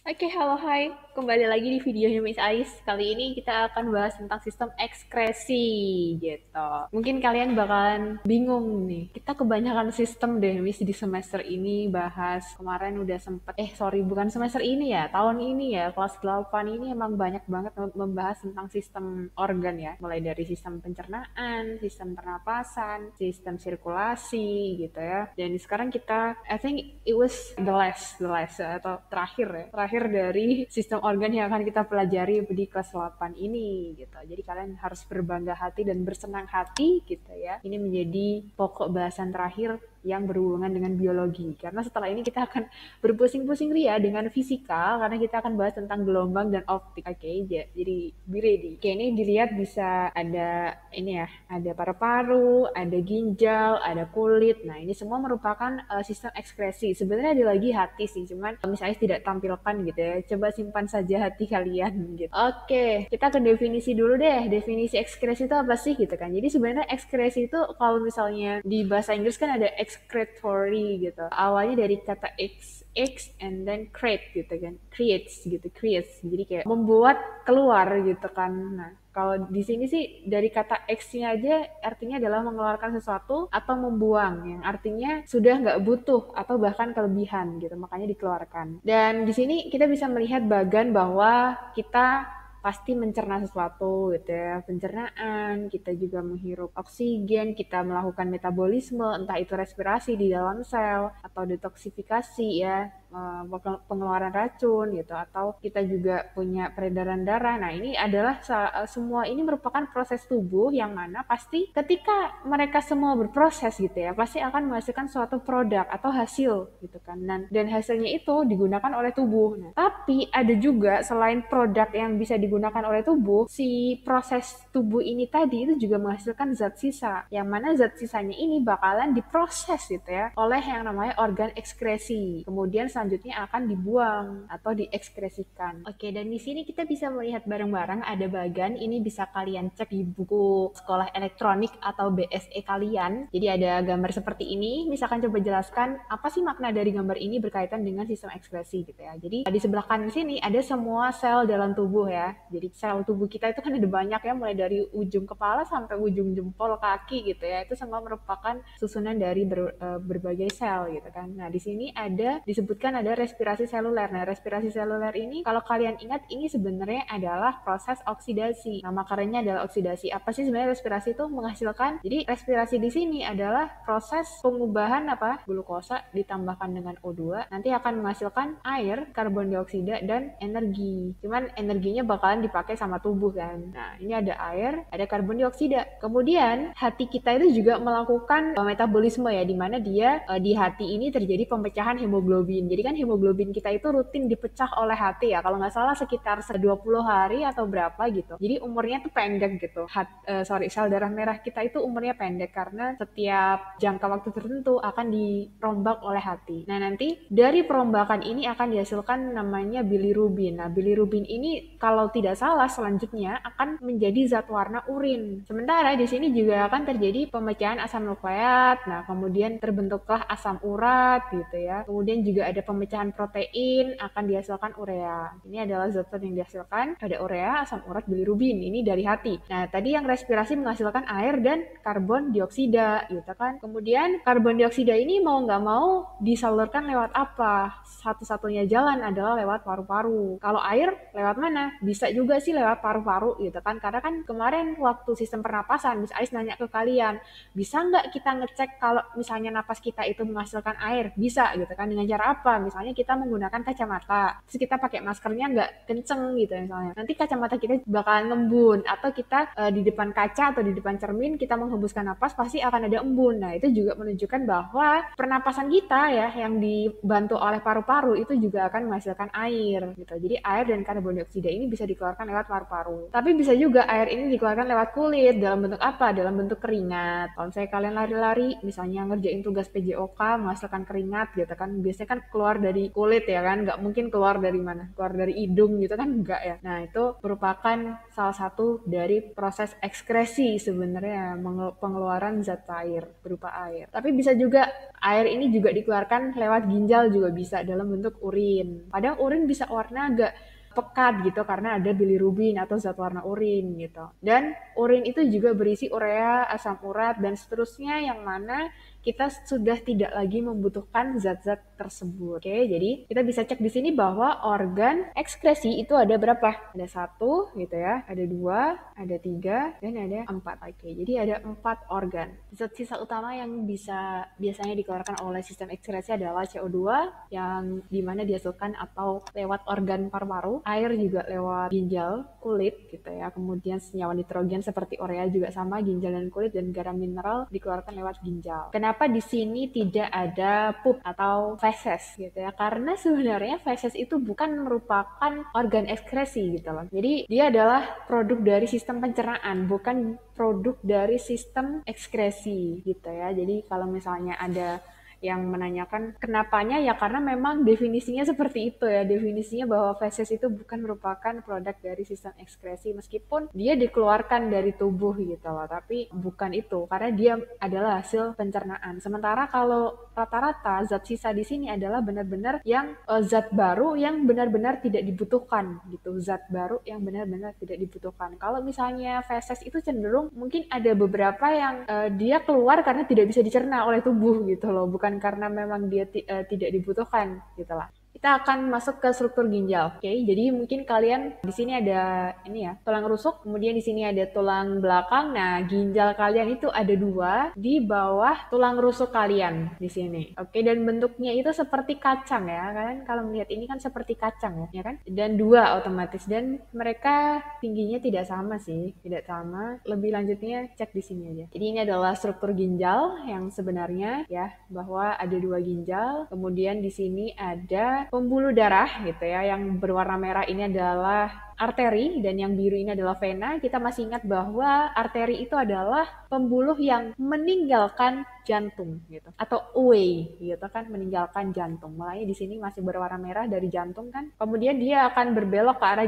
Oke, halo, hai. Kembali lagi di videonya Miss Ais. Kali ini kita akan bahas tentang sistem ekskresi, gitu. Mungkin kalian bakalan bingung nih. Kita kebanyakan sistem deh, Miss, di semester ini bahas. Kemarin udah sempet, sorry, bukan semester ini ya, tahun ini ya, kelas 8 ini emang banyak banget membahas tentang sistem organ ya. Mulai dari sistem pencernaan, sistem pernapasan, sistem sirkulasi, gitu ya. Dan sekarang kita, I think it was the last atau terakhir dari sistem organ yang akan kita pelajari di kelas 8 ini gitu. Jadi kalian harus berbangga hati dan bersenang hati gitu ya. Ini menjadi pokok bahasan terakhir yang berhubungan dengan biologi. Karena setelah ini kita akan berpusing-pusing ria dengan fisika karena kita akan bahas tentang gelombang dan optik. Oke, jadi be ready. Oke, ini dilihat bisa ada ini ya, ada paru-paru, ada ginjal, ada kulit. Nah, ini semua merupakan sistem ekskresi. Sebenarnya ada lagi hati sih, cuman misalnya tidak tampilkan gitu ya. Coba simpan saja hati kalian gitu. Oke, kita ke definisi dulu deh. Definisi ekskresi itu apa sih gitu kan. Jadi sebenarnya ekskresi itu kalau misalnya di bahasa Inggris kan ada excretory gitu. Awalnya dari kata X and then create gitu kan. Creates. Jadi kayak membuat keluar gitu kan. Nah, kalau di sini sih dari kata X-nya aja artinya adalah mengeluarkan sesuatu atau membuang, yang artinya sudah nggak butuh atau bahkan kelebihan gitu, makanya dikeluarkan. Dan di sini kita bisa melihat bagan bahwa kita pasti mencerna sesuatu gitu ya, pencernaan, kita juga menghirup oksigen, kita melakukan metabolisme, entah itu respirasi di dalam sel atau detoksifikasi ya, pengeluaran racun gitu, atau kita juga punya peredaran darah. Nah, ini adalah semua ini merupakan proses tubuh yang mana pasti ketika mereka semua berproses gitu ya, pasti akan menghasilkan suatu produk atau hasil gitu kan. Dan hasilnya itu digunakan oleh tubuh. Nah, tapi ada juga selain produk yang bisa digunakan oleh tubuh, si proses tubuh ini tadi itu juga menghasilkan zat sisa, yang mana zat sisanya ini bakalan diproses gitu ya oleh yang namanya organ ekskresi. Kemudian selanjutnya akan dibuang atau diekskresikan. Oke, dan di sini kita bisa melihat bareng-bareng ada bagan. Ini bisa kalian cek di buku sekolah elektronik atau BSE kalian. Jadi ada gambar seperti ini. Misalkan coba jelaskan apa sih makna dari gambar ini berkaitan dengan sistem ekskresi gitu ya. Jadi di sebelah kanan sini ada semua sel dalam tubuh ya. Jadi sel tubuh kita itu kan ada banyak ya, mulai dari ujung kepala sampai ujung jempol kaki gitu ya. Itu semua merupakan susunan dari berbagai sel gitu kan. Nah, di sini ada disebutkan ada respirasi seluler. Nah, respirasi seluler ini kalau kalian ingat ini sebenarnya adalah proses oksidasi. Nama kerennya adalah oksidasi. Apa sih sebenarnya respirasi itu menghasilkan? Jadi respirasi di sini adalah proses pengubahan glukosa ditambahkan dengan O2 nanti akan menghasilkan air, karbon dioksida dan energi. Cuman energinya bakalan dipakai sama tubuh kan. Nah, ini ada air, ada karbon dioksida. Kemudian hati kita itu juga melakukan metabolisme ya, di mana dia di hati ini terjadi pemecahan hemoglobin. Jadi kan hemoglobin kita itu rutin dipecah oleh hati ya. Kalau nggak salah sekitar 20 hari atau berapa gitu. Jadi umurnya tuh pendek gitu. Sel darah merah kita itu umurnya pendek karena setiap jangka waktu tertentu akan dirombak oleh hati. Nah, nanti dari perombakan ini akan dihasilkan namanya bilirubin. Nah, bilirubin ini kalau tidak salah selanjutnya akan menjadi zat warna urin. Sementara di sini juga akan terjadi pemecahan asam nukleat. Nah, kemudian terbentuklah asam urat gitu ya. Kemudian juga ada pemecahan protein, akan dihasilkan urea. Ini adalah zat yang dihasilkan, ada urea, asam urat, bilirubin. Ini dari hati. Nah, tadi yang respirasi menghasilkan air dan karbon dioksida gitu kan. Kemudian karbon dioksida ini mau nggak mau disalurkan lewat apa? Satu-satunya jalan adalah lewat paru-paru. Kalau air lewat mana? Bisa juga sih lewat paru-paru gitu kan. Karena kan kemarin waktu sistem pernapasan, Miss Ais nanya ke kalian, bisa nggak kita ngecek kalau misalnya napas kita itu menghasilkan air? Bisa gitu kan. Dengan cara apa? Misalnya kita menggunakan kacamata, terus kita pakai maskernya nggak kenceng gitu misalnya. Nanti kacamata kita bakalan ngembun, atau kita di depan kaca atau di depan cermin kita menghembuskan napas pasti akan ada embun. Nah, itu juga menunjukkan bahwa pernapasan kita ya yang dibantu oleh paru-paru itu juga akan menghasilkan air gitu. Jadi air dan karbon dioksida ini bisa dikeluarkan lewat paru-paru. Tapi bisa juga air ini dikeluarkan lewat kulit dalam bentuk apa? Dalam bentuk keringat. Kalau misalnya kalian lari-lari, misalnya ngerjain tugas PJOK menghasilkan keringat gitu kan, biasanya kan keluar keluar dari kulit ya kan, nggak mungkin keluar dari mana, keluar dari hidung gitu kan, enggak ya. Nah itu merupakan salah satu dari proses ekskresi sebenarnya, pengeluaran zat air berupa air. Tapi bisa juga air ini juga dikeluarkan lewat ginjal, juga bisa dalam bentuk urin. Padahal urin bisa warna agak pekat gitu karena ada bilirubin atau zat warna urin gitu. Dan urin itu juga berisi urea, asam urat dan seterusnya yang mana kita sudah tidak lagi membutuhkan zat-zat tersebut. Oke, jadi kita bisa cek di sini bahwa organ ekskresi itu ada berapa? Ada 1 gitu ya, ada 2, ada 3, dan ada 4. Oke, jadi ada 4 organ. Zat sisa utama yang biasanya dikeluarkan oleh sistem ekskresi adalah CO2 yang dimana dihasilkan atau lewat organ paru-paru, air juga lewat ginjal, kulit gitu ya, kemudian senyawa nitrogen seperti urea juga sama, ginjal dan kulit, dan garam mineral dikeluarkan lewat ginjal. Kenapa di sini tidak ada pup atau feses gitu ya? Karena sebenarnya feses itu bukan merupakan organ ekskresi gitu loh. Jadi dia adalah produk dari sistem pencernaan, bukan produk dari sistem ekskresi gitu ya. Jadi kalau misalnya ada yang menanyakan kenapanya, ya karena memang definisinya seperti itu ya, definisinya bahwa feses itu bukan merupakan produk dari sistem ekskresi meskipun dia dikeluarkan dari tubuh gitu loh, tapi bukan itu karena dia adalah hasil pencernaan. Sementara kalau rata-rata zat sisa di sini adalah benar-benar yang zat baru yang benar-benar tidak dibutuhkan gitu, zat baru yang benar-benar tidak dibutuhkan. Kalau misalnya feses itu cenderung mungkin ada beberapa yang dia keluar karena tidak bisa dicerna oleh tubuh gitu loh, bukan karena memang dia tidak dibutuhkan gitu lah. Kita akan masuk ke struktur ginjal. Oke, jadi mungkin kalian di sini ada ini ya, tulang rusuk, kemudian di sini ada tulang belakang. Nah, ginjal kalian itu ada 2 di bawah tulang rusuk kalian di sini. Oke, dan bentuknya itu seperti kacang ya. Kalian kalau melihat ini kan seperti kacang ya kan? Dan 2 otomatis, dan mereka tingginya tidak sama sih, tidak sama. Lebih lanjutnya cek di sini aja. Jadi ini adalah struktur ginjal yang sebenarnya ya, bahwa ada 2 ginjal. Kemudian di sini ada pembuluh darah gitu ya, yang berwarna merah ini adalah arteri dan yang biru ini adalah vena. Kita masih ingat bahwa arteri itu adalah pembuluh yang meninggalkan jantung gitu, atau away gitu kan, meninggalkan jantung. Makanya di sini masih berwarna merah dari jantung kan. Kemudian dia akan berbelok ke arah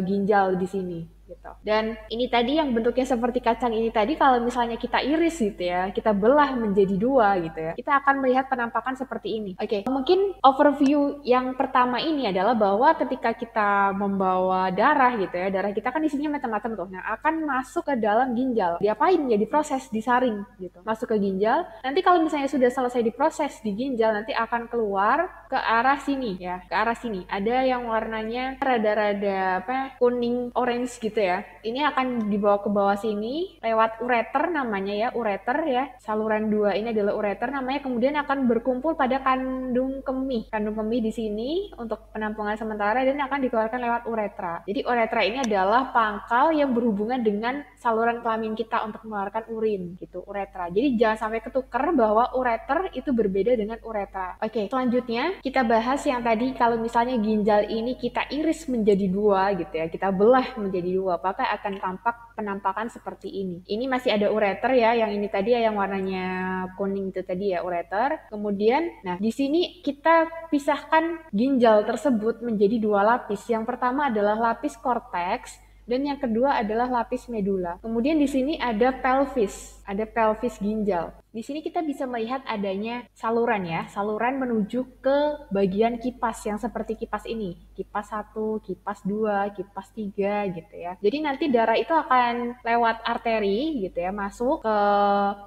ginjal di sini gitu. Dan ini tadi yang bentuknya seperti kacang ini tadi, kalau misalnya kita iris gitu ya, kita belah menjadi 2 gitu ya, kita akan melihat penampakan seperti ini. Oke, mungkin overview yang pertama ini adalah bahwa ketika kita membawa darah gitu ya, darah kita kan isinya macam-macam tuh. Nah, akan masuk ke dalam ginjal. Diapain? Ya diproses, disaring gitu. Masuk ke ginjal. Nanti kalau misalnya sudah selesai diproses di ginjal, nanti akan keluar ke arah sini ya, ke arah sini. Ada yang warnanya rada-rada kuning orange gitu ya. Ini akan dibawa ke bawah sini lewat ureter namanya ya, ureter ya. Saluran 2 ini adalah ureter namanya, kemudian akan berkumpul pada kandung kemih. Kandung kemih di sini untuk penampungan sementara dan akan dikeluarkan lewat uretra. Jadi uretra ini adalah pangkal yang berhubungan dengan saluran kelamin kita untuk mengeluarkan urin gitu, uretra. Jadi jangan sampai ketukar bahwa ureter itu berbeda dengan uretra. Oke, selanjutnya kita bahas yang tadi kalau misalnya ginjal ini kita iris menjadi 2 gitu ya, kita belah menjadi 2, maka akan tampak penampakan seperti ini. Ini masih ada ureter ya, yang ini tadi ya, yang warnanya kuning itu tadi ya, ureter. Kemudian, nah di sini kita pisahkan ginjal tersebut menjadi 2 lapis. Yang pertama adalah lapis korteks dan yang kedua adalah lapis medula. Kemudian di sini ada pelvis ginjal. Di sini kita bisa melihat adanya saluran ya, saluran menuju ke bagian kipas yang seperti kipas ini. Kipas 1, kipas 2, kipas 3 gitu ya. Jadi nanti darah itu akan lewat arteri gitu ya, masuk ke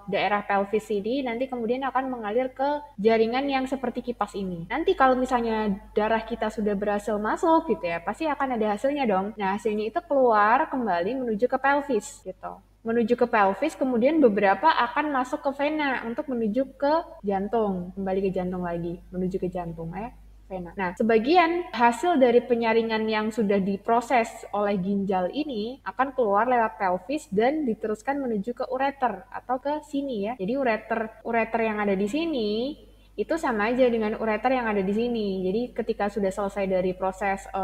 daerah pelvis ini, nanti kemudian akan mengalir ke jaringan yang seperti kipas ini. Nanti kalau misalnya darah kita sudah berhasil masuk gitu ya, pasti akan ada hasilnya dong. Nah, hasilnya itu keluar kembali menuju ke pelvis gitu. Menuju ke pelvis, kemudian beberapa akan masuk ke vena untuk menuju ke jantung, kembali ke jantung lagi, menuju ke jantung ya, vena. Nah, sebagian hasil dari penyaringan yang sudah diproses oleh ginjal ini akan keluar lewat pelvis dan diteruskan menuju ke ureter atau ke sini ya. Jadi ureter yang ada di sini itu sama aja dengan ureter yang ada di sini. Jadi ketika sudah selesai dari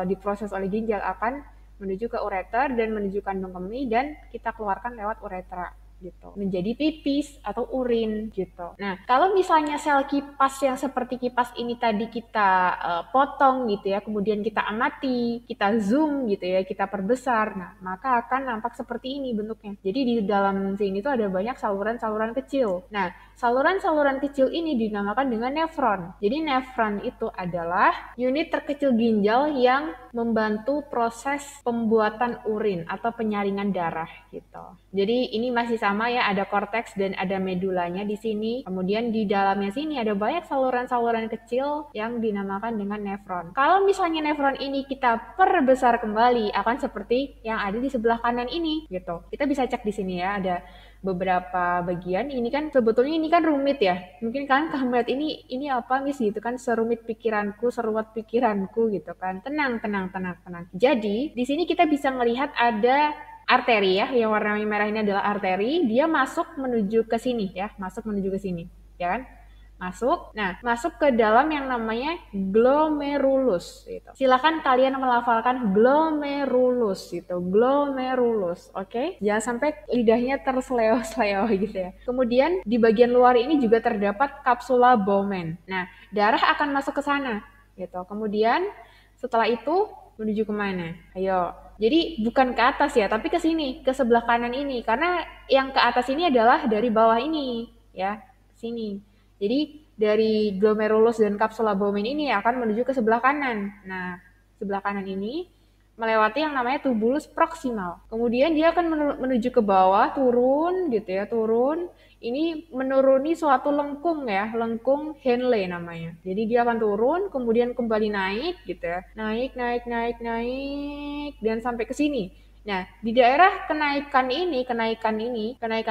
diproses oleh ginjal akan menuju ke ureter dan menuju kandung kemih dan kita keluarkan lewat uretra. gitu, menjadi pipis atau urin gitu. Nah, kalau misalnya sel kipas yang seperti kipas ini tadi kita potong gitu ya, kemudian kita amati, kita zoom gitu ya, kita perbesar, nah maka akan nampak seperti ini bentuknya. Jadi di dalam sini tuh ada banyak saluran-saluran kecil. Nah, saluran-saluran kecil ini dinamakan dengan nefron. Jadi nefron itu adalah unit terkecil ginjal yang membantu proses pembuatan urin atau penyaringan darah gitu. Jadi ini masih sama ya, ada korteks dan ada medulanya di sini. Kemudian di dalamnya sini ada banyak saluran-saluran kecil yang dinamakan dengan nefron. Kalau misalnya nefron ini kita perbesar kembali akan seperti yang ada di sebelah kanan ini gitu. Kita bisa cek di sini ya, ada beberapa bagian. Ini kan sebetulnya ini kan rumit ya. Mungkin kalian melihat ini apa Miss gitu kan, serumit pikiranku, seruat pikiranku gitu kan. Tenang. Jadi di sini kita bisa melihat ada arteri ya, yang warna merah ini adalah arteri. Dia masuk menuju ke sini ya, ya kan? Masuk ke dalam yang namanya glomerulus gitu. Silakan kalian melafalkan glomerulus gitu, glomerulus, oke? Jangan sampai lidahnya terseleo-seleo gitu ya. Kemudian di bagian luar ini juga terdapat kapsula Bowman. Nah, darah akan masuk ke sana gitu. Kemudian setelah itu menuju kemana? Ayo. Jadi bukan ke atas ya, tapi ke sini, ke sebelah kanan ini. Karena yang ke atas ini adalah dari bawah ini ya, ke sini. Jadi dari glomerulus dan kapsula Bowman ini akan menuju ke sebelah kanan. Nah, sebelah kanan ini melewati yang namanya tubulus proksimal. Kemudian dia akan menuju ke bawah, turun gitu ya, turun. Ini menuruni suatu lengkung ya, lengkung Henle namanya. Jadi dia akan turun, kemudian kembali naik gitu ya. Naik, dan sampai ke sini. Nah, di daerah kenaikan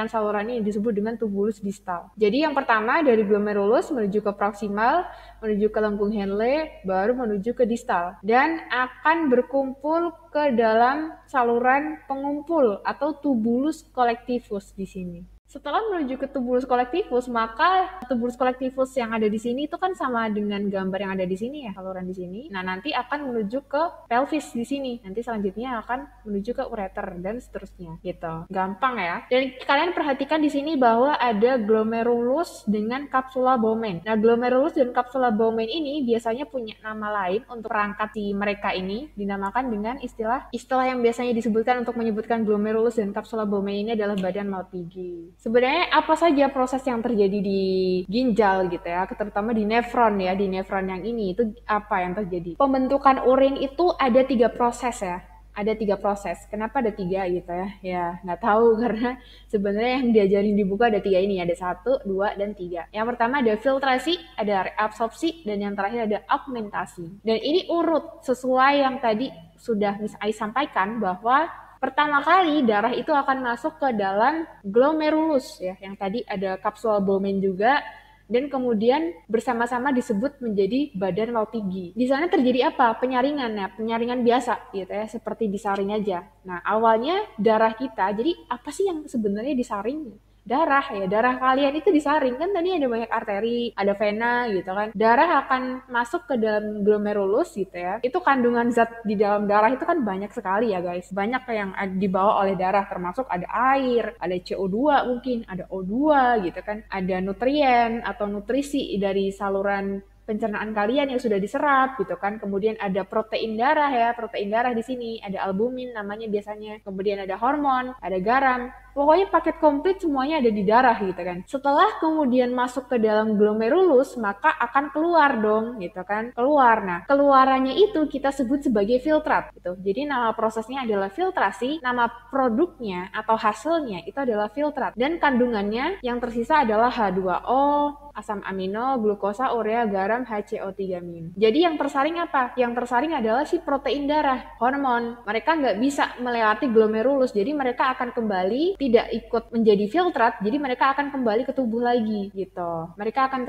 saluran ini disebut dengan tubulus distal. Jadi yang pertama dari glomerulus menuju ke proksimal, menuju ke lengkung Henle, baru menuju ke distal. Dan akan berkumpul ke dalam saluran pengumpul atau tubulus collectivus di sini. Setelah menuju ke tubulus collectivus, maka tubulus collectivus yang ada di sini itu kan sama dengan gambar yang ada di sini ya, saluran di sini. Nah, nanti akan menuju ke pelvis di sini. Nanti selanjutnya akan menuju ke ureter dan seterusnya gitu. Gampang ya. Dan kalian perhatikan di sini bahwa ada glomerulus dengan kapsula Bowman. Nah, glomerulus dan kapsula Bowman ini biasanya punya nama lain untuk perangkat si mereka ini, dinamakan dengan istilah yang biasanya disebutkan untuk menyebutkan glomerulus dan kapsula Bowman ini adalah badan Malpighi. Sebenarnya apa saja proses yang terjadi di ginjal gitu ya, terutama di nefron ya, di nefron yang ini itu apa yang terjadi? Pembentukan urin itu ada 3 proses ya. Ada 3 proses. Kenapa ada 3 gitu ya? Ya nggak tahu karena sebenarnya yang diajarin di buku ada 3 ini, ada 1, 2, dan 3. Yang pertama ada filtrasi, ada reabsorpsi, dan yang terakhir ada augmentasi. Dan ini urut sesuai yang tadi sudah Miss Ais sampaikan bahwa pertama kali darah itu akan masuk ke dalam glomerulus ya, yang tadi ada kapsula Bowman juga, dan kemudian bersama-sama disebut menjadi badan Malpighi. Di sana terjadi apa? Penyaringan ya, penyaringan biasa gitu ya, seperti disaring aja. Nah, awalnya darah kita, jadi apa sih yang sebenarnya disaring? Darah ya, darah kalian itu disaring kan, tadi ada banyak arteri, ada vena gitu kan. Darah akan masuk ke dalam glomerulus gitu ya. Itu kandungan zat di dalam darah itu kan banyak sekali ya guys. Banyak yang dibawa oleh darah, termasuk ada air, ada CO2 mungkin, ada O2 gitu kan. Ada nutrien atau nutrisi dari saluran pencernaan kalian yang sudah diserap gitu kan. Kemudian ada protein darah ya, protein darah di sini, ada albumin namanya biasanya. Kemudian ada hormon, ada garam. Pokoknya paket komplit semuanya ada di darah gitu kan. Setelah kemudian masuk ke dalam glomerulus, maka akan keluar dong gitu kan. Keluar. Nah, keluarannya itu kita sebut sebagai filtrat gitu. Jadi nama prosesnya adalah filtrasi, nama produknya atau hasilnya itu adalah filtrat. Dan kandungannya yang tersisa adalah H2O, asam amino, glukosa, urea, garam, HCO3-. Jadi yang tersaring apa? Yang tersaring adalah si protein darah, hormon. Mereka nggak bisa melewati glomerulus, jadi mereka akan kembali tidak ikut menjadi filtrat, jadi mereka akan kembali ke tubuh lagi gitu. Mereka akan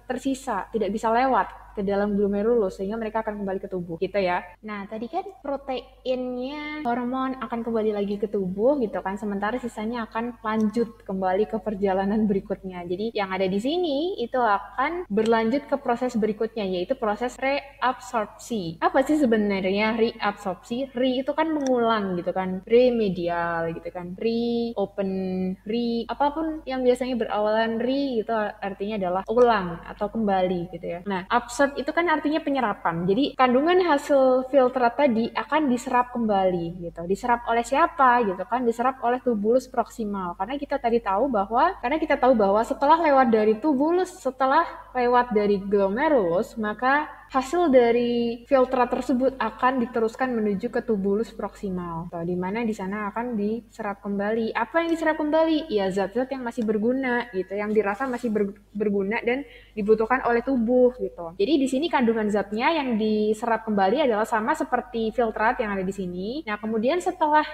tersisa, tidak bisa lewat ke dalam glomerulus sehingga mereka akan kembali ke tubuh gitu ya. Nah, tadi kan proteinnya, hormon akan kembali lagi ke tubuh gitu kan, sementara sisanya akan lanjut kembali ke perjalanan berikutnya. Jadi yang ada di sini itu akan berlanjut ke proses berikutnya, yaitu proses reabsorpsi. Apa sih sebenarnya reabsorpsi? Re itu kan mengulang gitu kan, remedial gitu kan, open re, apapun yang biasanya berawalan re itu artinya adalah ulang atau kembali gitu ya. Nah, absorb itu kan artinya penyerapan. Jadi kandungan hasil filtrat tadi akan diserap kembali gitu. Diserap oleh siapa gitu kan? Diserap oleh tubulus proksimal. Karena kita tahu bahwa setelah lewat dari tubulus, setelah lewat dari glomerulus, maka hasil dari filtrat tersebut akan diteruskan menuju ke tubulus proksimal, di mana di sana akan diserap kembali. Apa yang diserap kembali? Ya zat-zat yang masih berguna gitu, yang dirasa masih berguna dan dibutuhkan oleh tubuh gitu. Jadi di sini kandungan zatnya yang diserap kembali adalah sama seperti filtrat yang ada di sini. Nah, kemudian setelah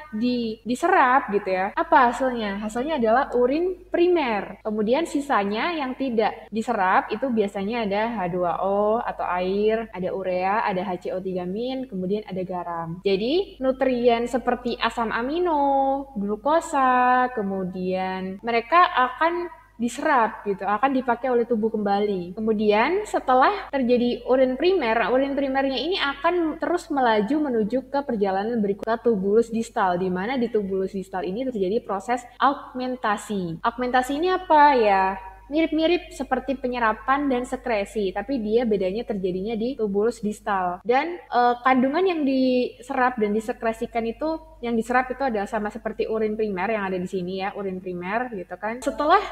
diserap gitu ya, apa hasilnya? Hasilnya adalah urin primer. Kemudian sisanya yang tidak diserap itu biasanya ada H2O atau air, ada urea, ada HCO3-, kemudian ada garam. Jadi nutrien seperti asam amino, glukosa, kemudian mereka akan diserap gitu, akan dipakai oleh tubuh kembali. Kemudian setelah terjadi urin primernya ini akan terus melaju menuju ke perjalanan berikutnya tubulus distal, di mana di tubulus distal ini terjadi proses augmentasi. Augmentasi ini apa ya? Mirip-mirip seperti penyerapan dan sekresi, tapi dia bedanya terjadinya di tubulus distal. Dan kandungan yang diserap dan disekresikan itu, yang diserap itu adalah sama seperti urin primer yang ada di sini ya, urin primer gitu kan. Setelah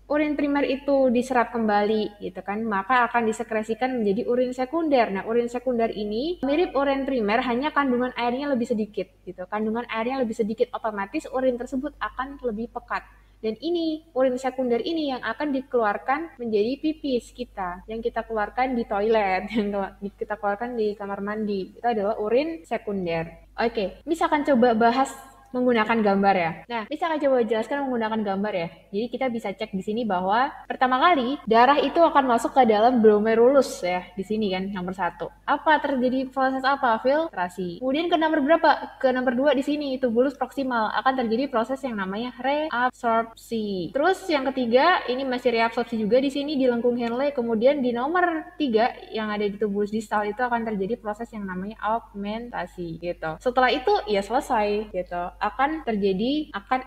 urin primer itu diserap kembali gitu kan, maka akan disekresikan menjadi urin sekunder. Nah, urin sekunder ini mirip urin primer, hanya kandungan airnya lebih sedikit gitu. Kandungan airnya lebih sedikit, otomatis urin tersebut akan lebih pekat. Dan ini, urin sekunder ini yang akan dikeluarkan menjadi pipis kita, yang kita keluarkan di toilet, yang kita keluarkan di kamar mandi. Itu adalah urin sekunder. Oke, misalkan coba bahas menggunakan gambar ya. Nah, bisa nggak coba jelaskan menggunakan gambar ya? Jadi kita bisa cek di sini bahwa pertama kali darah itu akan masuk ke dalam glomerulus ya, di sini kan nomor 1. Apa terjadi proses apa? Filtrasi. Kemudian ke nomor berapa? Ke nomor 2 di sini tubulus proksimal akan terjadi proses yang namanya reabsorpsi. Terus yang ketiga ini masih reabsorpsi juga di sini di lengkung Henle. Kemudian di nomor 3 yang ada di tubulus distal itu akan terjadi proses yang namanya augmentasi gitu. Setelah itu ya selesai gitu. Akan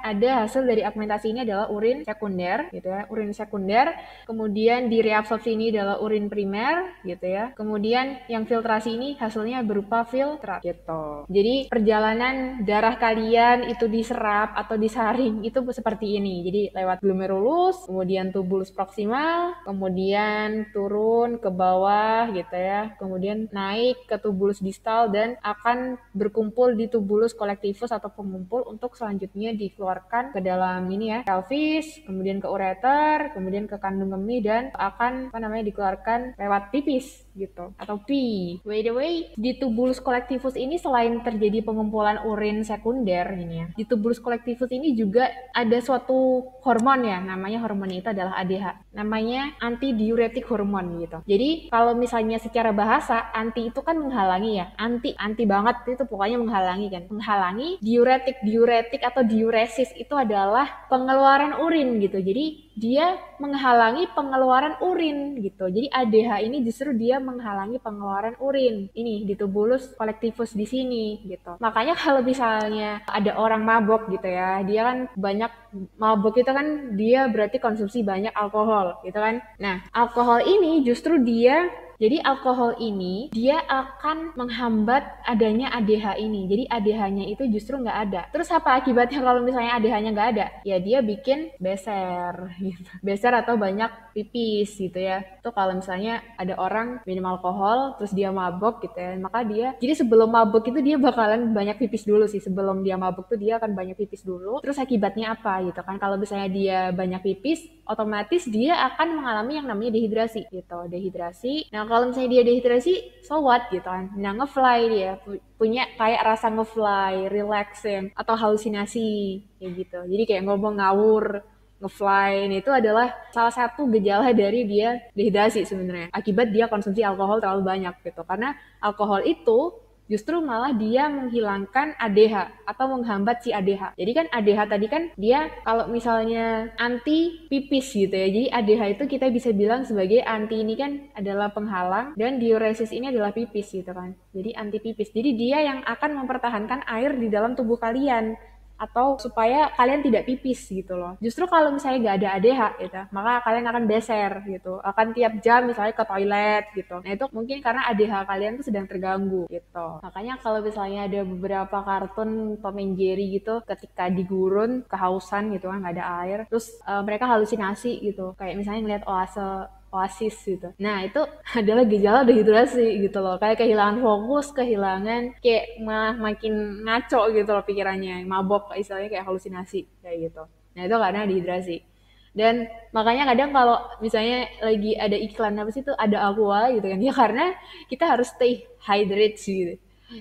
ada hasil dari augmentasi ini adalah urin sekunder gitu ya, urin sekunder. Kemudian di reabsorpsi ini adalah urin primer gitu ya. Kemudian yang filtrasi ini hasilnya berupa filtrat gitu. Jadi perjalanan darah kalian itu diserap atau disaring itu seperti ini. Jadi lewat glomerulus, kemudian tubulus proksimal, kemudian turun ke bawah gitu ya. Kemudian naik ke tubulus distal dan akan berkumpul di tubulus collectivus atau pengumpul untuk selanjutnya dikeluarkan ke dalam ini ya, pelvis, kemudian ke ureter, kemudian ke kandung kemih, dan akan dikeluarkan lewat pipis gitu atau pee. By the way, di tubulus collectivus ini selain terjadi pengumpulan urin sekunder ini ya, di tubulus collectivus ini juga ada suatu hormon ya, namanya hormon itu adalah ADH. Namanya antidiuretik hormon gitu. Jadi kalau misalnya secara bahasa, anti itu kan menghalangi ya, anti banget itu pokoknya menghalangi kan, menghalangi. Diuretik atau diuresis itu adalah pengeluaran urin gitu. Jadi dia menghalangi pengeluaran urin gitu. Jadi ADH ini justru dia menghalangi pengeluaran urin. Ini di tubulus collectivus di sini gitu. Makanya kalau misalnya ada orang mabok gitu ya, dia kan banyak mabok itu kan dia berarti konsumsi banyak alkohol gitu kan. Nah, alkohol ini justru jadi alkohol ini dia akan menghambat adanya ADH ini. Jadi ADH-nya itu justru nggak ada. Terus apa akibatnya kalau misalnya ADH-nya nggak ada? Ya dia bikin beser gitu. Beser atau banyak pipis gitu ya. Itu kalau misalnya ada orang minum alkohol terus dia mabok gitu ya. Maka jadi sebelum mabok itu dia bakalan banyak pipis dulu sih. Sebelum dia mabok tuh dia akan banyak pipis dulu. Terus akibatnya apa gitu kan? Kalau misalnya dia banyak pipis, otomatis dia akan mengalami yang namanya dehidrasi gitu. Dehidrasi. Nah, kalau misalnya dia dehidrasi, so what gitu kan. Nah, ngefly dia, punya kayak rasa ngefly, relaxing, atau halusinasi, kayak gitu. Jadi kayak ngomong ngawur, ngefly, itu adalah salah satu gejala dari dia dehidrasi sebenarnya. Akibat dia konsumsi alkohol terlalu banyak gitu. Karena alkohol itu justru malah dia menghilangkan ADH atau menghambat si ADH. Jadi kan ADH tadi kan dia kalau misalnya anti pipis gitu ya. Jadi ADH itu kita bisa bilang sebagai anti ini kan adalah penghalang dan diuresis ini adalah pipis gitu kan. Jadi anti pipis. Jadi dia yang akan mempertahankan air di dalam tubuh kalian atau supaya kalian tidak pipis gitu loh. Justru kalau misalnya nggak ada ADH gitu, maka kalian akan beser gitu, akan tiap jam misalnya ke toilet gitu. Nah itu mungkin karena ADH kalian tuh sedang terganggu gitu. Makanya kalau misalnya ada beberapa kartun Tom and Jerry gitu, ketika di gurun kehausan gitu kan, nggak ada air, terus mereka halusinasi gitu, kayak misalnya ngeliat oasis gitu. Nah, itu adalah gejala dehidrasi gitu loh. Kayak kehilangan fokus, kehilangan kayak malah makin ngaco gitu loh pikirannya. Mabok istilahnya, kayak halusinasi kayak gitu. Nah, itu karena dehidrasi. Dan makanya kadang kalau misalnya lagi ada iklan apa sih, itu ada aqua gitu kan. Ya karena kita harus stay hydrated gitu.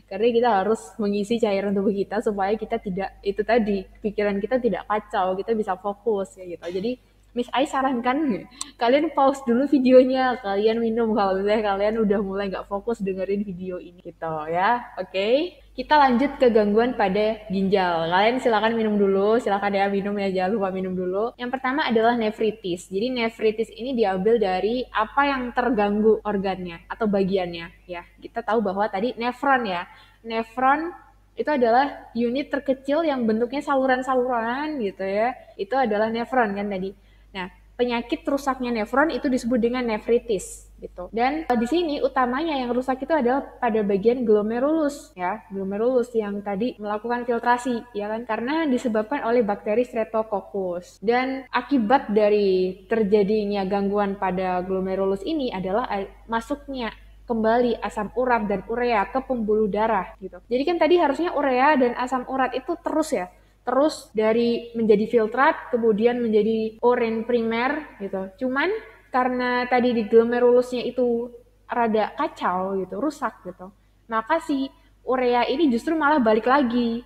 Karena kita harus mengisi cairan tubuh kita supaya kita tidak, itu tadi, pikiran kita tidak kacau, kita bisa fokus ya gitu. Jadi Miss Ai sarankan kalian pause dulu videonya, kalian minum kalau misalnya kalian udah mulai nggak fokus dengerin video ini gitu ya. Oke, kita lanjut ke gangguan pada ginjal. Kalian silakan minum dulu, silakan ya minum ya, jangan lupa minum dulu. Yang pertama adalah nefritis. Jadi nefritis ini diambil dari apa yang terganggu organnya atau bagiannya ya. Kita tahu bahwa tadi nefron ya. Nefron itu adalah unit terkecil yang bentuknya saluran-saluran gitu ya. Itu adalah nefron kan tadi. Nah, penyakit rusaknya nefron itu disebut dengan nefritis gitu. Dan di sini utamanya yang rusak itu adalah pada bagian glomerulus ya, glomerulus yang tadi melakukan filtrasi ya kan, karena disebabkan oleh bakteri Streptococcus. Dan akibat dari terjadinya gangguan pada glomerulus ini adalah masuknya kembali asam urat dan urea ke pembuluh darah gitu. Jadi kan tadi harusnya urea dan asam urat itu terus dari menjadi filtrat kemudian menjadi urin primer gitu. Cuman karena tadi di glomerulusnya itu rada kacau gitu, rusak gitu, maka si urea ini justru malah balik lagi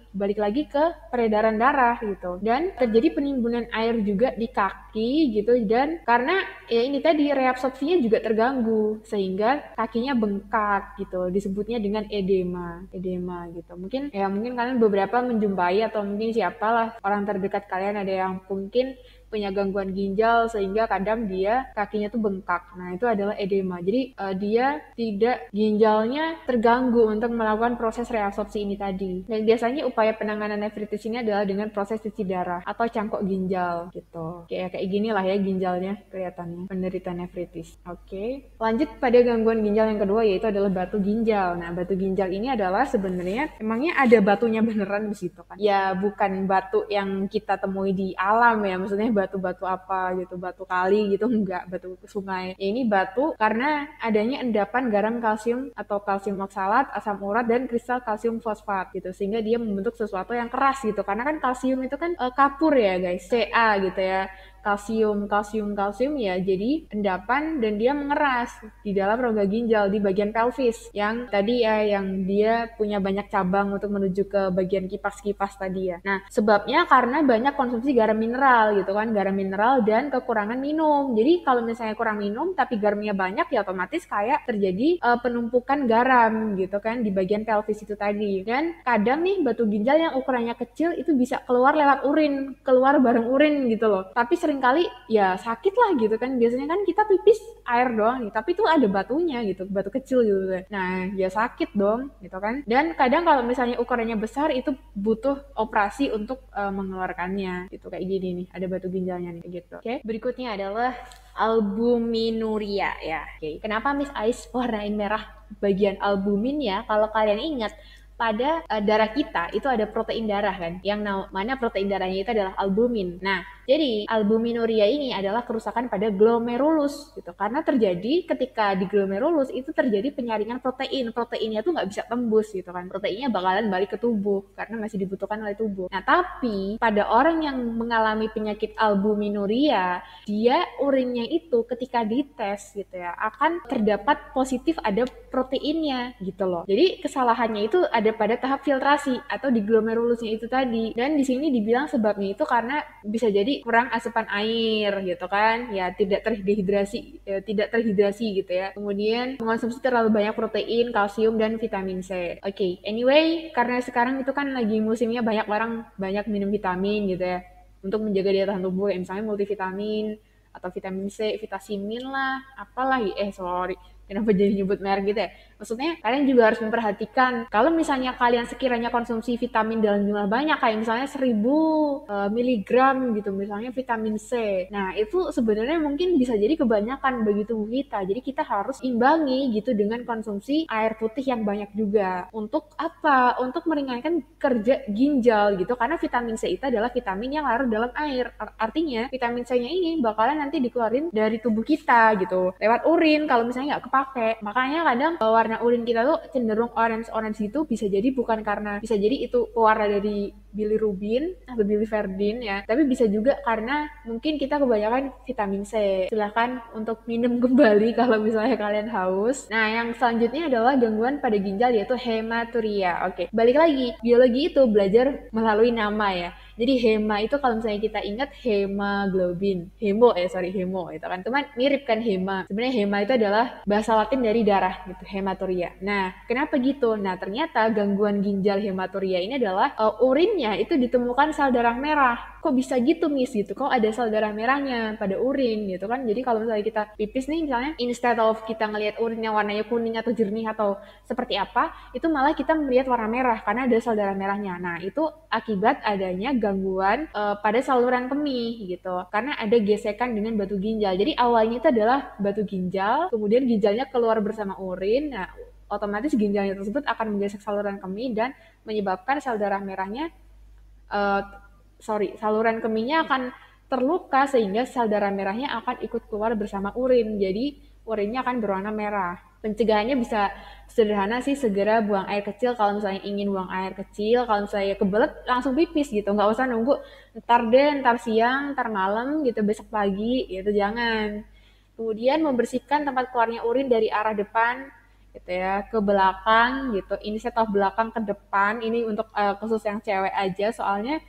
ke peredaran darah gitu, dan terjadi penimbunan air juga di kaki gitu. Dan karena ya ini tadi reabsorpsinya juga terganggu sehingga kakinya bengkak gitu, disebutnya dengan edema gitu. Mungkin kalian beberapa menjumpai atau mungkin siapalah orang terdekat kalian ada yang mungkin punya gangguan ginjal sehingga kadang dia kakinya tuh bengkak. Nah, itu adalah edema. Jadi dia tidak, ginjalnya terganggu untuk melakukan proses reabsorpsi ini tadi. Dan biasanya upaya penanganan nefritis ini adalah dengan proses cuci darah atau cangkok ginjal gitu. Kayak gini lah ya ginjalnya kelihatannya penderita nefritis. Oke. Lanjut pada gangguan ginjal yang kedua, yaitu adalah batu ginjal. Nah, batu ginjal ini adalah sebenarnya emangnya ada batunya beneran di situ kan? Ya, bukan batu yang kita temui di alam ya, maksudnya batu-batu apa gitu, batu kali gitu, enggak, batu sungai. Ya, ini batu karena adanya endapan garam kalsium atau kalsium oksalat, asam urat, dan kristal kalsium fosfat gitu, sehingga dia membentuk sesuatu yang keras gitu. Karena kan kalsium itu kan kapur ya guys, Ca gitu ya. Kalsium ya, jadi endapan dan dia mengeras di dalam rongga ginjal di bagian pelvis yang tadi ya, yang dia punya banyak cabang untuk menuju ke bagian kipas-kipas tadi ya. Nah, sebabnya karena banyak konsumsi garam mineral gitu kan, garam mineral dan kekurangan minum. Jadi kalau misalnya kurang minum tapi garamnya banyak, ya otomatis kayak terjadi penumpukan garam gitu kan di bagian pelvis itu tadi. Dan kadang nih batu ginjal yang ukurannya kecil itu bisa keluar lewat urin, keluar bareng urin gitu loh. Tapi seringkali ya sakit lah gitu kan. Biasanya kan kita pipis air doang nih, tapi tuh ada batunya gitu, batu kecil gitu. Nah, ya sakit dong gitu kan. Dan kadang kalau misalnya ukurannya besar itu butuh operasi untuk mengeluarkannya gitu, kayak gini nih, ada batu ginjalnya nih gitu. Oke. Berikutnya adalah albuminuria ya. Oke. Kenapa Miss Ais warnain merah bagian albumin ya? Kalau kalian ingat, pada darah kita itu ada protein darah kan, yang mana protein darahnya itu adalah albumin. Nah, jadi albuminuria ini adalah kerusakan pada glomerulus gitu, karena terjadi ketika di glomerulus itu terjadi penyaringan proteinnya tuh nggak bisa tembus gitu kan, proteinnya bakalan balik ke tubuh karena masih dibutuhkan oleh tubuh. Nah, tapi pada orang yang mengalami penyakit albuminuria, dia urinnya itu ketika dites gitu ya akan terdapat positif ada proteinnya gitu loh. Jadi kesalahannya itu ada pada tahap filtrasi atau di glomerulusnya itu tadi. Dan di sini dibilang sebabnya itu karena bisa jadi kurang asupan air gitu kan. Ya tidak terhidrasi gitu ya. Kemudian mengonsumsi terlalu banyak protein, kalsium, dan vitamin C. Oke, anyway, karena sekarang itu kan lagi musimnya banyak orang banyak minum vitamin gitu ya, untuk menjaga daya tahan tubuh, misalnya multivitamin atau vitamin C, vitamin lah, apalah, Kenapa jadi nyebut merek gitu ya? Maksudnya kalian juga harus memperhatikan kalau misalnya kalian sekiranya konsumsi vitamin dalam jumlah banyak kayak misalnya 1000 miligram gitu misalnya vitamin C. Nah, itu sebenarnya mungkin bisa jadi kebanyakan bagi tubuh kita. Jadi kita harus imbangi gitu dengan konsumsi air putih yang banyak juga. Untuk apa? Untuk meringankan kerja ginjal gitu karena vitamin C itu adalah vitamin yang larut dalam air. Artinya vitamin C-nya ini bakalan nanti dikeluarin dari tubuh kita gitu lewat urin kalau misalnya nggak kepake. Makanya kadang warna urin kita tuh cenderung orange gitu bisa jadi bukan karena bisa jadi itu warna dari bilirubin atau biliverdin ya, tapi bisa juga karena mungkin kita kebanyakan vitamin C. Silahkan untuk minum kembali kalau misalnya kalian haus. Nah, yang selanjutnya adalah gangguan pada ginjal yaitu hematuria. Oke, balik lagi, biologi itu belajar melalui nama ya. Jadi hema itu kalau misalnya kita ingat hemoglobin, hemo itu kan, cuman mirip kan hema. Sebenarnya hema itu adalah bahasa Latin dari darah gitu, hematuria. Nah, kenapa gitu? Nah, ternyata gangguan ginjal hematuria ini adalah urinnya itu ditemukan sel darah merah. Kok bisa gitu, Miss gitu? Kok ada sel darah merahnya pada urin gitu kan? Jadi kalau misalnya kita pipis nih misalnya, instead of kita ngelihat urinnya warnanya kuning atau jernih atau seperti apa, itu malah kita melihat warna merah karena ada sel darah merahnya. Nah, itu akibat adanya gangguan pada saluran kemih gitu. Karena ada gesekan dengan batu ginjal. Jadi awalnya itu adalah batu ginjal, kemudian ginjalnya keluar bersama urin. Nah, otomatis ginjalnya tersebut akan menggesek saluran kemih dan menyebabkan sel darah merahnya saluran kemihnya akan terluka sehingga sel darah merahnya akan ikut keluar bersama urin. Jadi urinnya akan berwarna merah. Pencegahannya bisa sederhana sih, segera buang air kecil kalau misalnya ingin buang air kecil. Kalau misalnya kebelet langsung pipis gitu, nggak usah nunggu ntar siang, ntar malam gitu, besok pagi gitu, jangan. Kemudian membersihkan tempat keluarnya urin dari arah depan gitu ya ke belakang gitu, instead of belakang ke depan. Ini untuk khusus yang cewek aja soalnya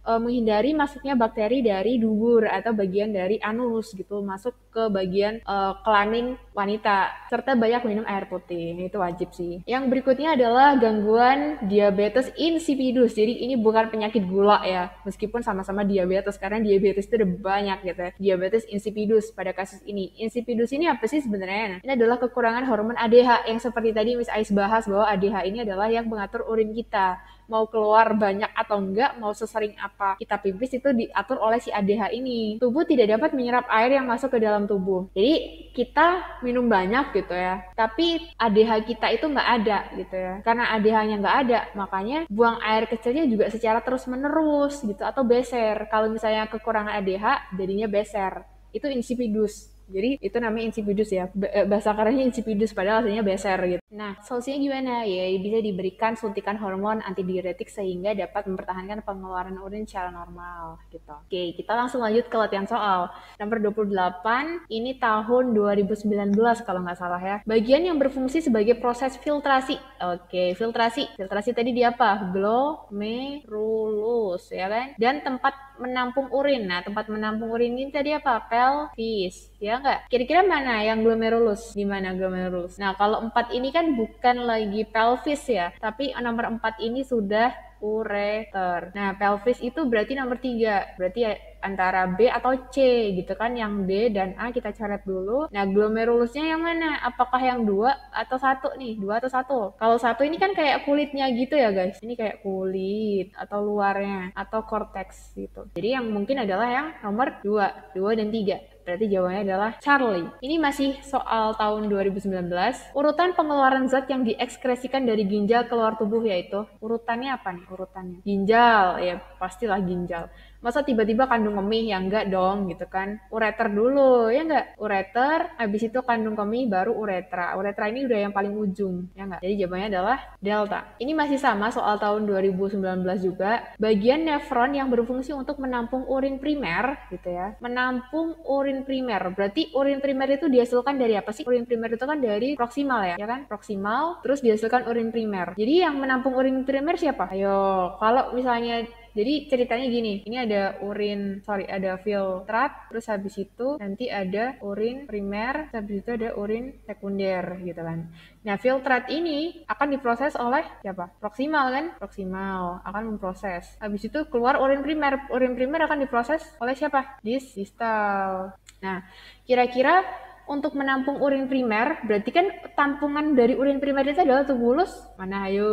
menghindari masuknya bakteri dari dubur atau bagian dari anus gitu masuk ke bagian kelamin wanita, serta banyak minum air putih. Ini itu wajib sih. Yang berikutnya adalah gangguan diabetes insipidus. Jadi ini bukan penyakit gula ya, meskipun sama-sama diabetes karena diabetes itu ada banyak gitu ya. Diabetes insipidus pada kasus ini. Insipidus ini apa sih sebenarnya? Nah, ini adalah kekurangan hormon ADH yang seperti tadi Miss Ais bahas bahwa ADH ini adalah yang mengatur urin kita. Mau keluar banyak atau enggak, mau sesering apa kita pipis itu diatur oleh si ADH ini. Tubuh tidak dapat menyerap air yang masuk ke dalam tubuh. Jadi kita minum banyak gitu ya, tapi ADH kita itu nggak ada gitu ya. Karena ADH-nya nggak ada, makanya buang air kecilnya juga secara terus-menerus gitu atau beser. Kalau misalnya kekurangan ADH, jadinya beser. Itu insipidus. Jadi itu namanya insipidus ya, bahasa kerennya insipidus padahal aslinya beser gitu. Nah, solusinya gimana? Ya bisa diberikan suntikan hormon antidiuretik sehingga dapat mempertahankan pengeluaran urin secara normal gitu. Oke, kita langsung lanjut ke latihan soal. Nomor 28, ini tahun 2019 kalau nggak salah ya. Bagian yang berfungsi sebagai proses filtrasi. Oke, filtrasi. Filtrasi tadi di apa? Glomerulus ya kan? Dan tempat menampung urin. Nah, tempat menampung urin ini tadi apa? Pelvis. Ya nggak? Kira-kira mana yang glomerulus? Di mana glomerulus? Nah, kalau 4 ini kan bukan lagi pelvis ya, tapi nomor 4 ini sudah ureter. Nah, pelvis itu berarti nomor 3. Berarti ya antara B atau C gitu kan. Yang D dan A kita coret dulu. Nah, glomerulusnya yang mana? Apakah yang 2 atau 1 nih? 2 atau 1? Kalau 1 ini kan kayak kulitnya gitu ya guys. Ini kayak kulit atau luarnya atau korteks gitu. Jadi yang mungkin adalah yang nomor 2. 2 dan 3. Berarti jawabannya adalah Charlie. Ini masih soal tahun 2019. Urutan pengeluaran zat yang diekskresikan dari ginjal keluar tubuh yaitu, urutannya apa nih urutannya? Ginjal, ya pastilah ginjal. Masa tiba-tiba kandung kemih? Ya enggak dong gitu kan. Ureter dulu, ya enggak? Ureter, habis itu kandung kemih, baru uretra. Uretra ini udah yang paling ujung, ya enggak? Jadi jawabannya adalah delta. Ini masih sama soal tahun 2019 juga. Bagian nefron yang berfungsi untuk menampung urin primer gitu ya. Menampung urin primer. Berarti urin primer itu dihasilkan dari apa sih? Urin primer itu kan dari proksimal ya kan? Proksimal, terus dihasilkan urin primer. Jadi yang menampung urin primer siapa? Ayo, kalau misalnya jadi ceritanya gini, ini ada ada filtrat, terus habis itu nanti ada urin primer, habis itu ada urin sekunder gitu kan. Nah, filtrat ini akan diproses oleh siapa? Proksimal kan? Proksimal akan memproses. Habis itu keluar urin primer. Urin primer akan diproses oleh siapa? Distal. Nah, kira-kira untuk menampung urin primer, berarti kan tampungan dari urin primer itu adalah tubulus. Mana ayo,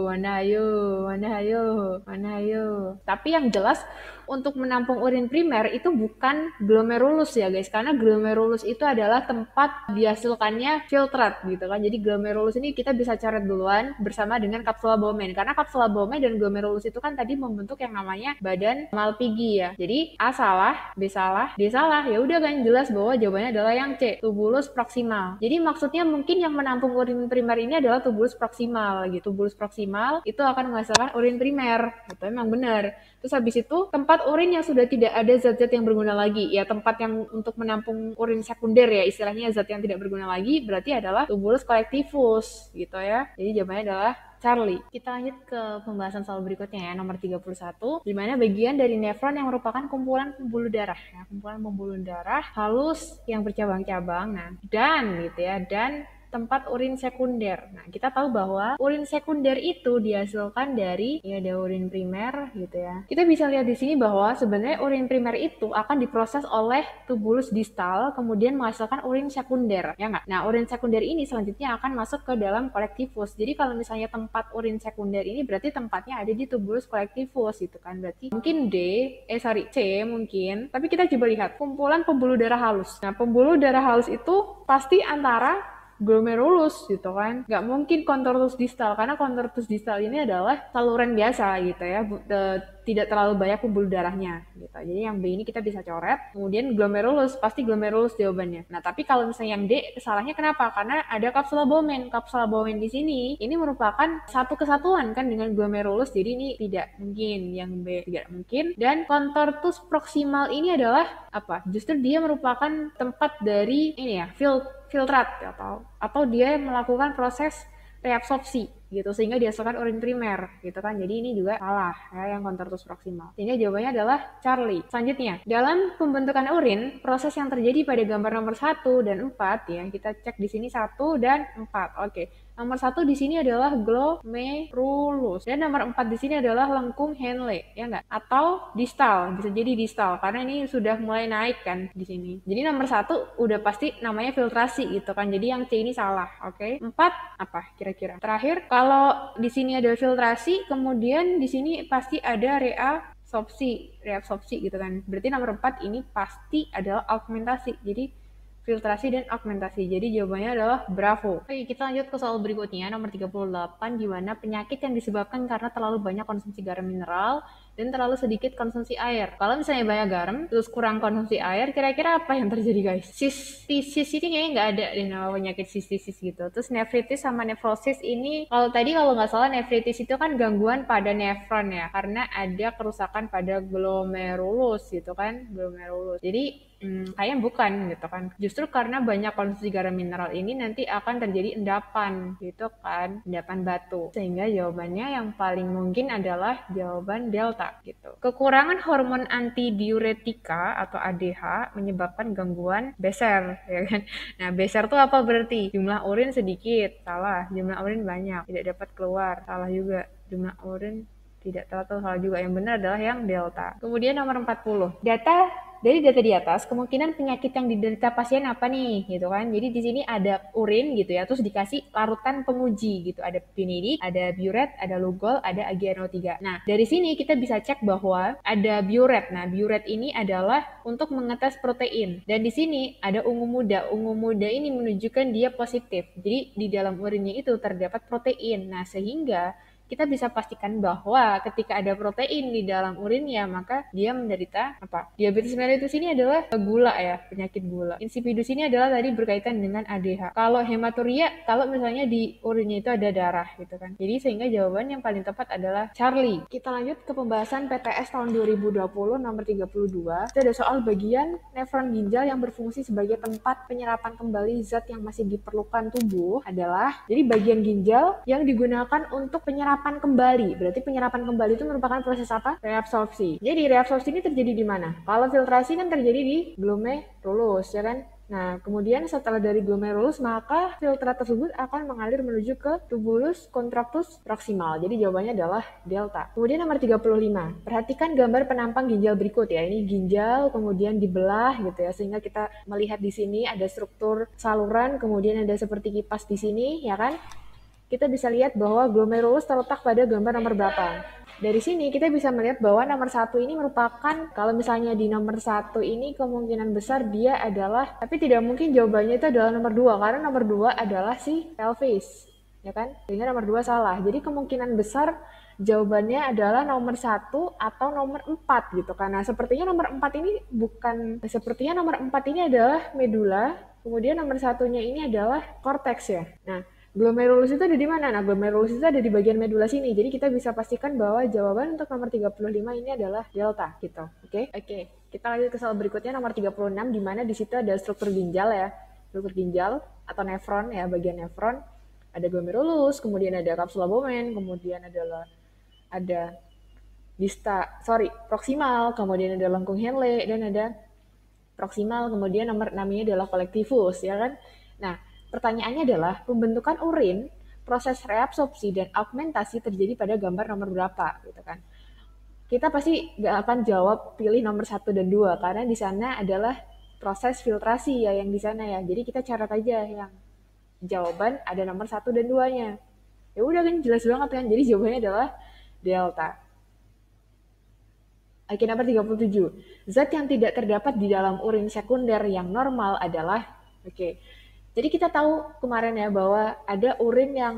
mana ayo, mana ayo, mana ayo. Tapi yang jelas untuk menampung urin primer itu bukan glomerulus ya guys, karena glomerulus itu adalah tempat dihasilkannya filtrat gitu kan. Jadi glomerulus ini kita bisa coret duluan bersama dengan kapsula Bowman, karena kapsula Bowman dan glomerulus itu kan tadi membentuk yang namanya badan Malpighi ya. Jadi A salah, B salah, D salah. Ya udah kan jelas bahwa jawabannya adalah yang C, tubulus proksimal. Jadi maksudnya mungkin yang menampung urin primer ini adalah tubulus proksimal gitu. Tubulus proksimal itu akan menghasilkan urin primer. Itu emang benar. Terus habis itu tempat urin yang sudah tidak ada zat-zat yang berguna lagi, ya tempat yang untuk menampung urin sekunder ya, istilahnya zat yang tidak berguna lagi, berarti adalah tubulus collectivus gitu ya. Jadi jawabannya adalah Charlie. Kita lanjut ke pembahasan soal berikutnya ya, nomor 31, di mana bagian dari nefron yang merupakan kumpulan pembuluh darah ya, kumpulan pembuluh darah halus yang bercabang-cabang. Nah, dan gitu ya, dan tempat urin sekunder. Nah, kita tahu bahwa urin sekunder itu dihasilkan dari ya ada urin primer gitu ya. Kita bisa lihat di sini bahwa sebenarnya urin primer itu akan diproses oleh tubulus distal kemudian menghasilkan urin sekunder, ya nggak? Nah, urin sekunder ini selanjutnya akan masuk ke dalam kolektivus. Jadi kalau misalnya tempat urin sekunder ini berarti tempatnya ada di tubulus kolektivus gitu kan. Berarti mungkin C mungkin. Tapi kita coba lihat kumpulan pembuluh darah halus. Nah, pembuluh darah halus itu pasti antara glomerulus gitu kan, nggak mungkin contortus distal, karena contortus distal ini adalah saluran biasa gitu ya, tidak terlalu banyak pembuluh darahnya gitu. Jadi yang B ini kita bisa coret. Kemudian glomerulus, pasti glomerulus jawabannya. Nah tapi kalau misalnya yang D, salahnya kenapa? Karena ada kapsula Bowman. Kapsula Bowman di sini ini merupakan satu kesatuan kan dengan glomerulus, jadi ini tidak mungkin, yang B tidak mungkin. Dan contortus proximal ini adalah apa? Justru dia merupakan tempat dari ini ya, filtrat atau dia melakukan proses reabsorpsi gitu sehingga dihasilkan urin primer gitu kan. Jadi ini juga salah ya yang contortus proximal. Sehingga jawabannya adalah Charlie. Selanjutnya, dalam pembentukan urin, proses yang terjadi pada gambar nomor 1 dan 4 ya, kita cek di sini 1 dan 4. Oke. Nomor 1 di sini adalah glomerulus dan nomor 4 di sini adalah lengkung Henle, ya enggak? Atau distal, bisa jadi distal karena ini sudah mulai naik kan di sini. Jadi nomor 1 udah pasti namanya filtrasi gitu kan. Jadi yang C ini salah, oke? 4 apa kira-kira? Terakhir, kalau di sini ada filtrasi, kemudian di sini pasti ada reabsorpsi gitu kan. Berarti nomor 4 ini pasti adalah augmentasi. Jadi filtrasi dan augmentasi. Jadi jawabannya adalah bravo. Oke, kita lanjut ke soal berikutnya, nomor 38, di mana penyakit yang disebabkan karena terlalu banyak konsumsi garam mineral dan terlalu sedikit konsumsi air. Kalau misalnya banyak garam, terus kurang konsumsi air, kira-kira apa yang terjadi guys? Sistisis ini kayaknya nggak ada deh nama penyakit sistisis gitu. Terus nefritis sama nefrosis ini, kalau nggak salah nefritis itu kan gangguan pada nefron ya, karena ada kerusakan pada glomerulus gitu kan, glomerulus. Jadi kayaknya bukan gitu kan. Justru karena banyak konsumsi garam mineral ini nanti akan terjadi endapan gitu kan, endapan batu. Sehingga jawabannya yang paling mungkin adalah jawaban delta gitu. Kekurangan hormon antidiuretika atau ADH menyebabkan gangguan Beser ya kan. Nah, Beser tuh apa berarti? Jumlah urin sedikit, salah. Jumlah urin banyak, tidak dapat keluar, salah juga. Jumlah urin tidak tahu, salah juga. Yang benar adalah yang delta. Kemudian nomor 40. Dari data di atas, kemungkinan penyakit yang diderita pasien apa nih, gitu kan? Jadi di sini ada urin gitu ya, terus dikasih larutan penguji gitu. Ada pinidik, ada biuret, ada lugol, ada AgNO3. Nah, dari sini kita bisa cek bahwa ada biuret. Nah, biuret ini adalah untuk mengetes protein. Dan di sini ada ungu muda. Ungu muda ini menunjukkan dia positif. Jadi di dalam urinnya itu terdapat protein. Nah, sehingga kita bisa pastikan bahwa ketika ada protein di dalam urinnya, maka dia menderita apa? Diabetes mellitus ini adalah gula ya, penyakit gula. Insipidus ini adalah tadi berkaitan dengan ADH. Kalau hematuria, kalau misalnya di urinnya itu ada darah gitu kan. Jadi sehingga jawaban yang paling tepat adalah Charlie. Kita lanjut ke pembahasan PTS tahun 2020 nomor 32. Itu ada soal bagian nefron ginjal yang berfungsi sebagai tempat penyerapan kembali zat yang masih diperlukan tubuh adalah jadi bagian ginjal yang digunakan untuk penyerapan kembali. Berarti penyerapan kembali itu merupakan proses apa? Reabsorpsi. Jadi reabsorpsi ini terjadi di mana? Kalau filtrasi kan terjadi di glomerulus, ya kan? Nah, kemudian setelah dari glomerulus, maka filtrat tersebut akan mengalir menuju ke tubulus contractus proximal. Jadi jawabannya adalah delta. Kemudian nomor 35. Perhatikan gambar penampang ginjal berikut ya. Ini ginjal kemudian dibelah gitu ya, sehingga kita melihat di sini ada struktur saluran, kemudian ada seperti kipas di sini, ya kan? Kita bisa lihat bahwa glomerulus terletak pada gambar nomor berapa. Dari sini kita bisa melihat bahwa nomor 1 ini merupakan, kalau misalnya di nomor 1 ini kemungkinan besar dia adalah, tapi tidak mungkin jawabannya itu adalah nomor 2, karena nomor 2 adalah si pelvis, ya kan? Sehingga nomor 2 salah. Jadi kemungkinan besar jawabannya adalah nomor 1 atau nomor 4 gitu. Karena sepertinya nomor 4 ini bukan, sepertinya nomor 4 ini adalah medula, kemudian nomor satunya ini adalah korteks ya. Nah, glomerulus itu ada di mana? Nah, glomerulus itu ada di bagian medula sini. Jadi kita bisa pastikan bahwa jawaban untuk nomor 35 ini adalah delta gitu. Oke? Oke. Kita lanjut ke soal berikutnya nomor 36 di mana di situ ada struktur ginjal ya. Struktur ginjal atau nefron ya, bagian nefron. Ada glomerulus, kemudian ada kapsula Bowman, kemudian ada proximal, kemudian ada lengkung Henle dan ada proximal, kemudian nomor 6 ini adalah kolektivus ya kan. Nah, pertanyaannya adalah pembentukan urin, proses reabsorpsi dan augmentasi terjadi pada gambar nomor berapa gitu kan. Kita pasti nggak akan jawab pilih nomor 1 dan 2 karena di sana adalah proses filtrasi ya yang di sana ya. Jadi kita catat aja yang jawaban ada nomor 1 dan 2-nya. Ya udah kan jelas banget kan. Jadi jawabannya adalah delta. Oke, nomor 37. Zat yang tidak terdapat di dalam urin sekunder yang normal adalah, oke. Jadi kita tahu kemarin ya bahwa ada urin yang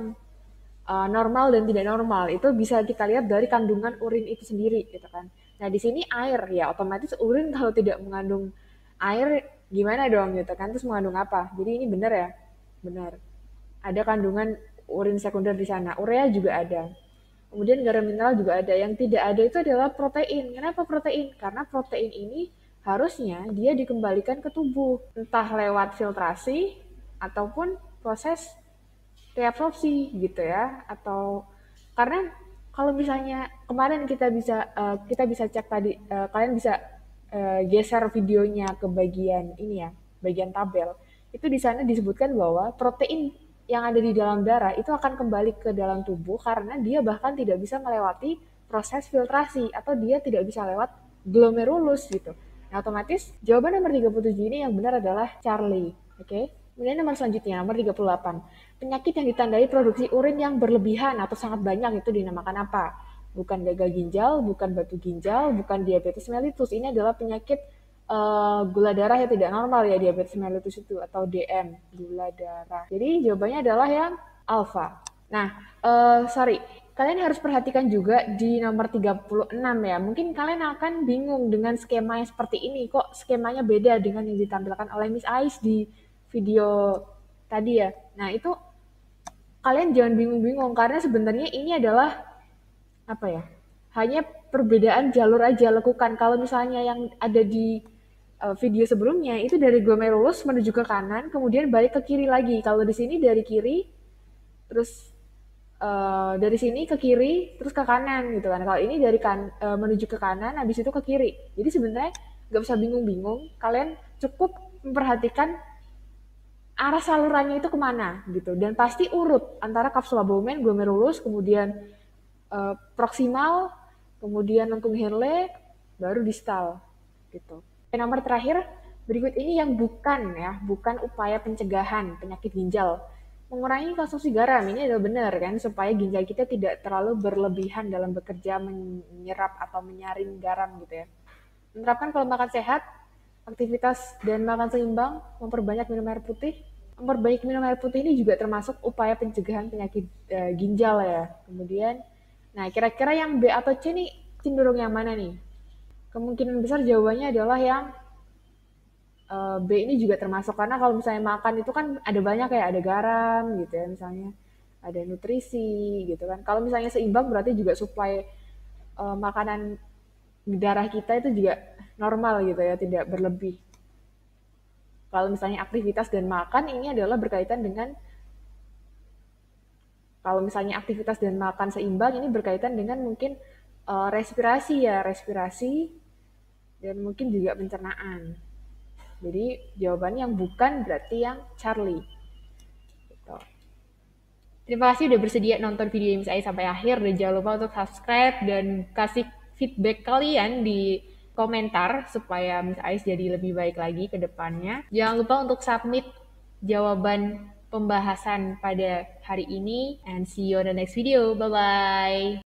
normal dan tidak normal. Itu bisa kita lihat dari kandungan urin itu sendiri gitu kan. Nah, di sini air ya, otomatis urin kalau tidak mengandung air gimana dong gitu kan. Terus mengandung apa? Jadi ini benar ya? Benar. Ada kandungan urin sekunder di sana. Urea juga ada. Kemudian garam mineral juga ada. Yang tidak ada itu adalah protein. Kenapa protein? Karena protein ini harusnya dia dikembalikan ke tubuh. Entah lewat filtrasi ataupun proses reabsorpsi gitu ya. Atau karena kalau misalnya kemarin kita bisa cek tadi, kalian bisa geser videonya ke bagian ini ya, bagian tabel. Itu di sana disebutkan bahwa protein yang ada di dalam darah itu akan kembali ke dalam tubuh karena dia bahkan tidak bisa melewati proses filtrasi atau dia tidak bisa lewat glomerulus gitu. Nah, otomatis jawaban nomor 37 ini yang benar adalah Charlie. Oke. Kemudian nomor selanjutnya, nomor 38. Penyakit yang ditandai produksi urin yang berlebihan atau sangat banyak itu dinamakan apa? Bukan gagal ginjal, bukan batu ginjal, bukan diabetes mellitus. Ini adalah penyakit gula darah yang tidak normal ya, diabetes mellitus itu, atau DM, gula darah. Jadi jawabannya adalah yang alfa. Nah, kalian harus perhatikan juga di nomor 36 ya. Mungkin kalian akan bingung dengan skema yang seperti ini. Kok skemanya beda dengan yang ditampilkan oleh Miss Ais di video tadi ya. Nah, itu kalian jangan bingung-bingung karena sebenarnya ini adalah apa ya? Hanya perbedaan jalur aja lakukan. Kalau misalnya yang ada di video sebelumnya itu dari glomerulus menuju ke kanan, kemudian balik ke kiri lagi. Kalau di sini dari kiri, terus dari sini ke kiri, terus ke kanan gitu kan. Kalau ini dari menuju ke kanan, habis itu ke kiri. Jadi sebenarnya nggak usah bingung-bingung. Kalian cukup memperhatikan arah salurannya itu kemana gitu. Dan pasti urut antara kapsula Bowman, glomerulus, kemudian proximal, kemudian lengkung Henle, baru distal gitu. Dan nomor terakhir, berikut ini yang bukan upaya pencegahan penyakit ginjal. Mengurangi konsumsi garam, ini adalah benar kan, supaya ginjal kita tidak terlalu berlebihan dalam bekerja menyerap atau menyaring garam gitu ya. Menerapkan pola makan sehat, aktivitas dan makan seimbang, memperbanyak minum air putih. Memperbanyak minum air putih ini juga termasuk upaya pencegahan penyakit ginjal ya. Kemudian, nah kira-kira yang B atau C nih cenderung yang mana nih? Kemungkinan besar jawabannya adalah yang B ini juga termasuk karena kalau misalnya makan itu kan ada banyak ya, ada garam gitu ya misalnya, ada nutrisi gitu kan. Kalau misalnya seimbang berarti juga suplai makanan darah kita itu juga normal gitu ya, tidak berlebih. Kalau misalnya aktivitas dan makan ini adalah berkaitan dengan, kalau misalnya aktivitas dan makan seimbang ini berkaitan dengan mungkin respirasi ya, respirasi dan mungkin juga pencernaan. Jadi jawabannya yang bukan berarti yang Charlie. Gitu. Terima kasih udah bersedia nonton video Miss Ais sampai akhir, dan jangan lupa untuk subscribe dan kasih feedback kalian di komentar supaya Miss Ais jadi lebih baik lagi ke depannya. Jangan lupa untuk submit jawaban pembahasan pada hari ini, and see you on the next video. Bye-bye.